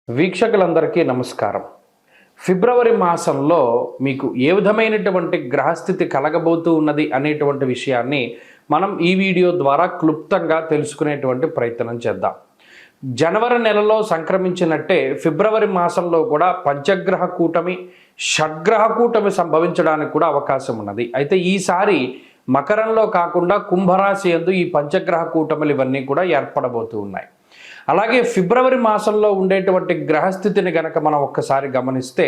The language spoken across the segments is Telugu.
వీక్షకులందరికీ నమస్కారం. ఫిబ్రవరి మాసంలో మీకు ఏ విధమైనటువంటి గ్రహస్థితి కలగబోతూ ఉన్నది అనేటువంటి విషయాన్ని మనం ఈ వీడియో ద్వారా క్లుప్తంగా తెలుసుకునేటువంటి ప్రయత్నం చేద్దాం. జనవరి నెలలో సంక్రమించినట్టే ఫిబ్రవరి మాసంలో కూడా పంచగ్రహ కూటమి, షడ్గ్రహ కూటమి సంభవించడానికి కూడా అవకాశం ఉన్నది. అయితే ఈసారి మకరంలో కాకుండా కుంభరాశి యందు ఈ పంచగ్రహ కూటములు ఇవన్నీ కూడా ఏర్పడబోతూ ఉన్నాయి. అలాగే ఫిబ్రవరి మాసంలో ఉండేటువంటి గ్రహస్థితిని గనక మనం ఒక్కసారి గమనిస్తే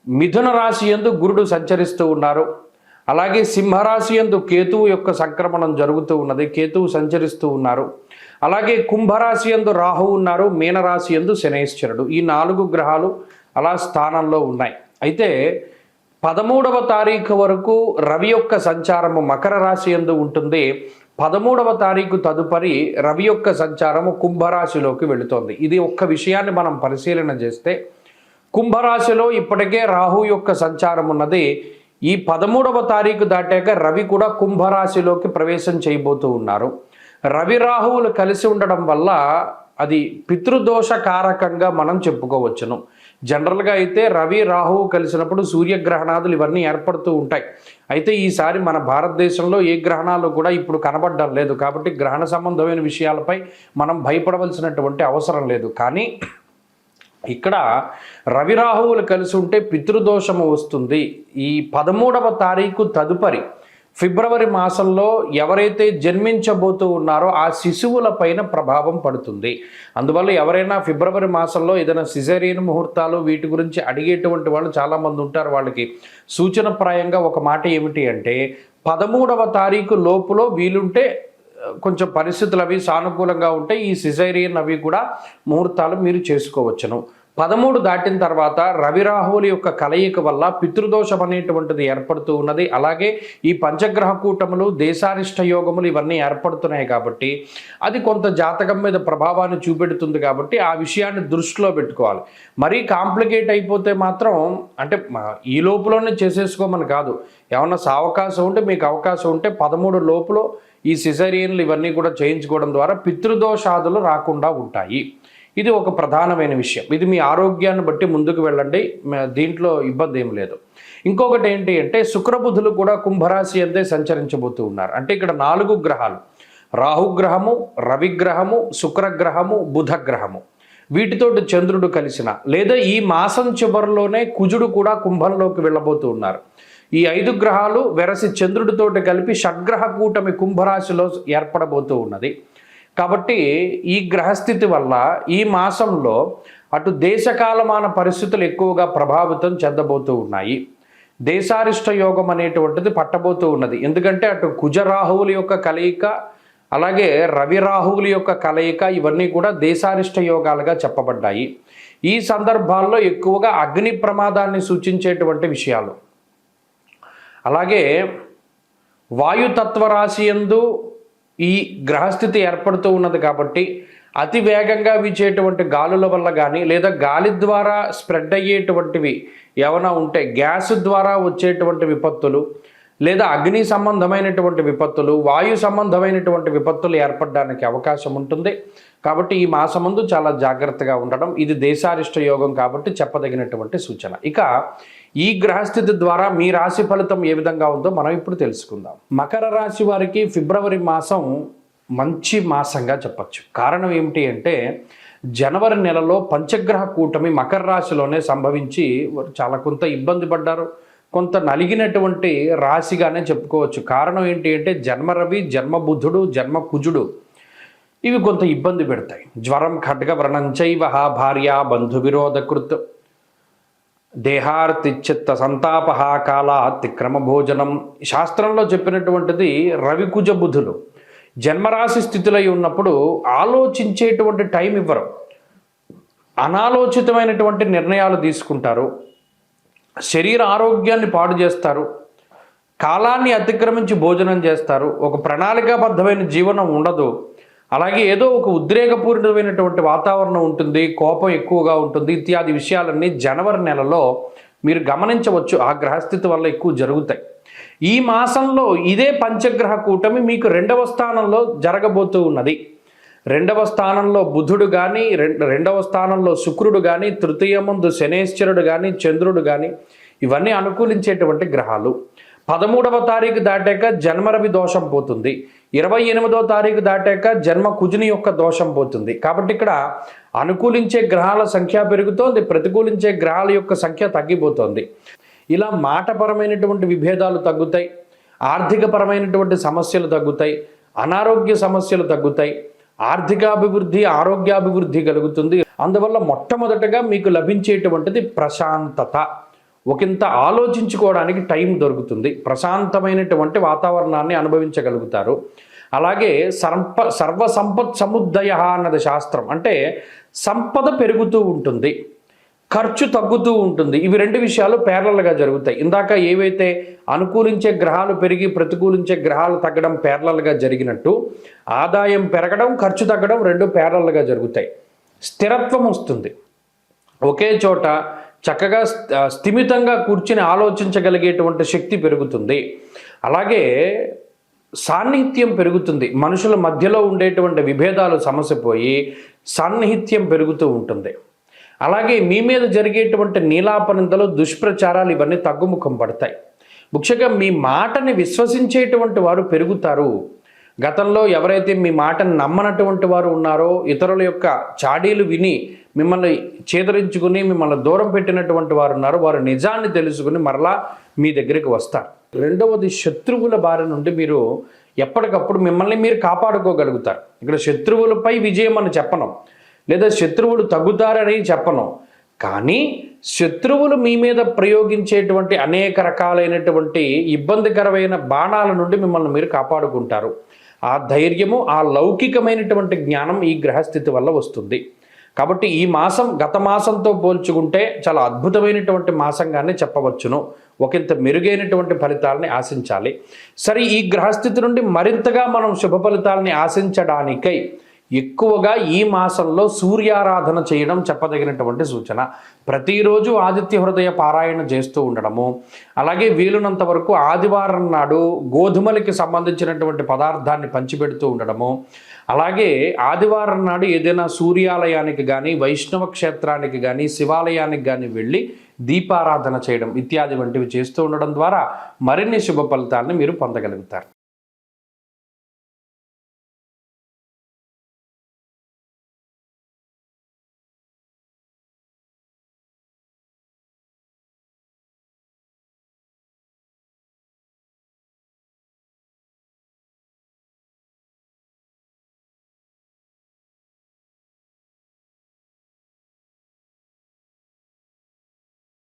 మిథున రాశి యందు గురుడు సంచరిస్తూ ఉన్నారు. అలాగే సింహరాశి యందు కేతువు యొక్క సంక్రమణం జరుగుతూ ఉన్నది, కేతువు సంచరిస్తూ ఉన్నారు. అలాగే కుంభరాశి యందు రాహువు ఉన్నారు, మీనరాశి యందు శనైశ్వరుడు. ఈ 4 గ్రహాలు అలా స్థానంలో ఉన్నాయి. అయితే 13వ తారీఖు వరకు రవి యొక్క సంచారము మకర రాశి యందు ఉంటుంది. 13వ తారీఖు తదుపరి రవి యొక్క సంచారము కుంభరాశిలోకి వెళుతోంది. ఇది ఒక్క విషయాన్ని మనం పరిశీలన చేస్తే కుంభరాశిలో ఇప్పటికే రాహు యొక్క సంచారం ఉన్నది. ఈ 13వ తారీఖు దాటాక రవి కూడా కుంభరాశిలోకి ప్రవేశం చేయబోతూ ఉన్నారు. రవి రాహువులు కలిసి ఉండడం వల్ల అది పితృదోష కారకంగా మనం చెప్పుకోవచ్చును. జనరల్గా అయితే రవి రాహువు కలిసినప్పుడు సూర్యగ్రహణాదులు ఇవన్నీ ఏర్పడుతూ ఉంటాయి. అయితే ఈసారి మన భారతదేశంలో ఏ గ్రహణాలు కూడా ఇప్పుడు కనబడడం లేదు. కాబట్టి గ్రహణ సంబంధమైన విషయాలపై మనం భయపడవలసినటువంటి అవసరం లేదు. కానీ ఇక్కడ రవి రాహువులు కలిసి ఉంటే పితృదోషము వస్తుంది. ఈ 13వ తారీఖు తదుపరి ఫిబ్రవరి మాసంలో ఎవరైతే జన్మించబోతూ ఉన్నారో ఆ శిశువుల పైన ప్రభావం పడుతుంది. అందువల్ల ఎవరైనా ఫిబ్రవరి మాసంలో ఏదైనా సిజేరియన్ ముహూర్తాలు వీటి గురించి అడిగేటువంటి వాళ్ళు చాలామంది ఉంటారు. వాళ్ళకి సూచనప్రాయంగా ఒక మాట ఏమిటి అంటే 13వ తారీఖు లోపులో వీలుంటే కొంచెం పరిస్థితులు అవి సానుకూలంగా ఉంటే ఈ సిజేరియన్ అవి కూడా ముహూర్తాలు మీరు చేసుకోవచ్చును. 13 దాటిన తర్వాత రవి రాహువుల యొక్క కలయిక వల్ల పితృదోషం అనేటువంటిది ఏర్పడుతూ ఉన్నది. అలాగే ఈ పంచగ్రహ కూటములు, దేశారిష్ట యోగములు ఇవన్నీ ఏర్పడుతున్నాయి కాబట్టి అది కొంత జాతకం మీద ప్రభావాన్ని చూపెడుతుంది. కాబట్టి ఆ విషయాన్ని దృష్టిలో పెట్టుకోవాలి. మరీ కాంప్లికేట్ అయిపోతే మాత్రం అంటే ఈ లోపులోనే చేసేసుకోమని కాదు. ఏమన్నా అవకాశం ఉంటే మీకు అవకాశం ఉంటే 13 లోపులో ఈ సిజేరియన్లు ఇవన్నీ కూడా చేయించుకోవడం ద్వారా పితృదోషాదులు రాకుండా ఉంటాయి. ఇది ఒక ప్రధానమైన విషయం. ఇది మీ ఆరోగ్యాన్ని బట్టి ముందుకు వెళ్ళండి, దీంట్లో ఇబ్బంది ఏం లేదు. ఇంకొకటి ఏంటి అంటే శుక్రబుధులు కూడా కుంభరాశి అంతే సంచరించబోతూ ఉన్నారు. అంటే ఇక్కడ 4 గ్రహాలు, రాహుగ్రహము, రవిగ్రహము, శుక్రగ్రహము, బుధగ్రహము, వీటితోటి చంద్రుడు కలిసిన లేదా ఈ మాసం చివరిలోనే కుజుడు కూడా కుంభంలోకి వెళ్ళబోతూ ఉన్నారు. ఈ 5 గ్రహాలు వెరసి చంద్రుడితోటి కలిపి షడ్గ్రహ కూటమి కుంభరాశిలో ఏర్పడబోతూ ఉన్నది. కాబట్టి ఈ గ్రహస్థితి వల్ల ఈ మాసంలో అటు దేశకాలమాన పరిస్థితులు ఎక్కువగా ప్రభావితం చెందబోతూ ఉన్నాయి. దేశారిష్ట యోగం అనేటువంటిది పట్టబోతూ ఉన్నది. ఎందుకంటే అటు కుజరాహువుల యొక్క కలయిక, అలాగే రవి రాహువుల యొక్క కలయిక ఇవన్నీ కూడా దేశారిష్ట యోగాలుగా చెప్పబడ్డాయి. ఈ సందర్భాల్లో ఎక్కువగా అగ్ని ప్రమాదాన్ని సూచించేటువంటి విషయాలు, అలాగే వాయుతత్వ రాశి యందు ఈ గ్రహస్థితి ఏర్పడుతూ ఉన్నది. కాబట్టి అతి వేగంగా వీచేటువంటి గాలుల వల్ల కానీ లేదా గాలి ద్వారా స్ప్రెడ్ అయ్యేటువంటివి ఏమైనా ఉంటే గ్యాస్ ద్వారా వచ్చేటువంటి విపత్తులు లేదా అగ్ని సంబంధమైనటువంటి విపత్తులు, వాయు సంబంధమైనటువంటి విపత్తులు ఏర్పడడానికి అవకాశం ఉంటుంది. కాబట్టి ఈ మాసమందు చాలా జాగ్రత్తగా ఉండడం, ఇది దేశారిష్ట యోగం కాబట్టి చెప్పదగినటువంటి సూచన. ఇక ఈ గ్రహస్థితి ద్వారా మీ రాశి ఫలితం ఏ విధంగా ఉందో మనం ఇప్పుడు తెలుసుకుందాం. మకర రాశి వారికి ఫిబ్రవరి మాసం మంచి మాసంగా చెప్పచ్చు. కారణం ఏమిటి అంటే జనవరి నెలలో పంచగ్రహ కూటమి మకర రాశిలోనే సంభవించి చాలా కొంత ఇబ్బంది పడ్డారు, కొంత నలిగినటువంటి రాశిగానే చెప్పుకోవచ్చు. కారణం ఏంటి అంటే జన్మ రవి, జన్మ బుధుడు, జన్మ కుజుడు ఇవి కొంత ఇబ్బంది పెడతాయి. జ్వరం, ఖడ్గ వ్రణంచైవ భార్య బంధు విరోధకృత్ దేహార్తిచిత్త సంతాప కాలాతిక్రమ భోజనం. శాస్త్రంలో చెప్పినటువంటిది రవికుజ బుధులు జన్మరాశి స్థితిలో ఉన్నప్పుడు ఆలోచించేటువంటి టైం ఇవ్వరు, అనాలోచితమైనటువంటి నిర్ణయాలు తీసుకుంటారు, శరీర ఆరోగ్యాన్ని పాడు చేస్తారు, కాలాన్ని అతిక్రమించి భోజనం చేస్తారు, ఒక ప్రణాళికాబద్ధమైన జీవనం ఉండదు. అలాగే ఏదో ఒక ఉద్రేకపూరితమైనటువంటి వాతావరణం ఉంటుంది, కోపం ఎక్కువగా ఉంటుంది. ఇత్యాది విషయాలన్నీ జనవరి నెలలో మీరు గమనించవచ్చు. ఆ గ్రహస్థితి వల్ల ఎక్కువ జరుగుతాయి. ఈ మాసంలో ఇదే పంచగ్రహ కూటమి మీకు 2వ స్థానంలో జరగబోతూ ఉన్నది. రెండవ స్థానంలో బుధుడు కానీ రెండవ స్థానంలో శుక్రుడు కానీ తృతీయమందు శనేశ్వరుడు కానీ చంద్రుడు కానీ ఇవన్నీ అనుకూలించేటువంటి గ్రహాలు. 13వ తారీఖు దాటాక జన్మరవి దోషం పోతుంది. 28వ తారీఖు దాటాక జన్మ కుజుని యొక్క దోషం పోతుంది. కాబట్టి ఇక్కడ అనుకూలించే గ్రహాల సంఖ్య పెరుగుతోంది, ప్రతికూలించే గ్రహాల యొక్క సంఖ్య తగ్గిపోతుంది. ఇలా మాటపరమైనటువంటి విభేదాలు తగ్గుతాయి, ఆర్థికపరమైనటువంటి సమస్యలు తగ్గుతాయి, అనారోగ్య సమస్యలు తగ్గుతాయి, ఆర్థికాభివృద్ధి ఆరోగ్యాభివృద్ధి కలుగుతుంది. అందువల్ల మొట్టమొదటగా మీకు లభించేటువంటిది ప్రశాంతత. ఒకంత ఆలోచించుకోవడానికి టైం దొరుకుతుంది, ప్రశాంతమైనటువంటి వాతావరణాన్ని అనుభవించగలుగుతారు. అలాగే సర్వ సంపత్ సముద్దయ అన్నది శాస్త్రం. అంటే సంపద పెరుగుతూ ఉంటుంది, ఖర్చు తగ్గుతూ ఉంటుంది. ఇవి రెండు విషయాలు ప్యారలల్గా జరుగుతాయి. ఇందాక ఏవైతే అనుకూలించే గ్రహాలు పెరిగి ప్రతికూలించే గ్రహాలు తగ్గడం ప్యారలల్గా జరిగినట్టు, ఆదాయం పెరగడం ఖర్చు తగ్గడం రెండు ప్యారలల్గా జరుగుతాయి. స్థిరత్వం వస్తుంది, ఒకే చోట చక్కగా స్థిమితంగా కూర్చుని ఆలోచించగలిగేటువంటి శక్తి పెరుగుతుంది. అలాగే సాన్నిహిత్యం పెరుగుతుంది, మనుషుల మధ్యలో ఉండేటువంటి విభేదాలు సమసిపోయి సాన్నిహిత్యం పెరుగుతూ ఉంటుంది. అలాగే మీ మీద జరిగేటువంటి నీలాపనిందలు దుష్ప్రచారాలు ఇవన్నీ తగ్గుముఖం పడతాయి. ముఖ్యంగా మీ మాటని విశ్వసించేటువంటి వారు పెరుగుతారు. గతంలో ఎవరైతే మీ మాటను నమ్మనటువంటి వారు ఉన్నారో, ఇతరుల యొక్క చాడీలు విని మిమ్మల్ని చేదరించుకుని మిమ్మల్ని దూరం పెట్టినటువంటి వారు ఉన్నారు, వారు నిజాన్ని తెలుసుకుని మరలా మీ దగ్గరికి వస్తారు. రెండవది, శత్రువుల బారి నుండి మీరు ఎప్పటికప్పుడు మిమ్మల్ని మీరు కాపాడుకోగలుగుతారు. ఇక్కడ శత్రువులపై విజయం అని చెప్పను, లేదా శత్రువులు తగ్గుతారని చెప్పను, కానీ శత్రువులు మీ మీద ప్రయోగించేటువంటి అనేక రకాలైనటువంటి ఇబ్బందికరమైన బాణాల నుండి మిమ్మల్ని మీరు కాపాడుకుంటారు. ఆ ధైర్యము, ఆ లౌకికమైనటువంటి జ్ఞానం ఈ గ్రహస్థితి వల్ల వస్తుంది. కాబట్టి ఈ మాసం గత మాసంతో పోల్చుకుంటే చాలా అద్భుతమైనటువంటి మాసంగానే చెప్పవచ్చును. ఒకంత మెరుగైనటువంటి ఫలితాలని ఆశించాలి. సరే, ఈ గ్రహస్థితి నుండి మరింతగా మనం శుభ ఫలితాలని ఆశించడానికై ఎక్కువగా ఈ మాసంలో సూర్యారాధన చేయడం చెప్పదగినటువంటి సూచన. ప్రతిరోజు ఆదిత్య హృదయ పారాయణ చేస్తూ ఉండడము, అలాగే వీలునంత వరకు ఆదివారం నాడు గోధుమలకి సంబంధించినటువంటి పదార్థాన్ని పంచిపెడుతూ ఉండడము, అలాగే ఆదివారం నాడు ఏదైనా సూర్యాలయానికి కానీ వైష్ణవ క్షేత్రానికి కానీ శివాలయానికి కానీ వెళ్ళి దీపారాధన చేయడం ఇత్యాది వంటివి చేస్తూ ఉండడం ద్వారా మరిన్ని శుభ ఫలితాలను మీరు పొందగలుగుతారు.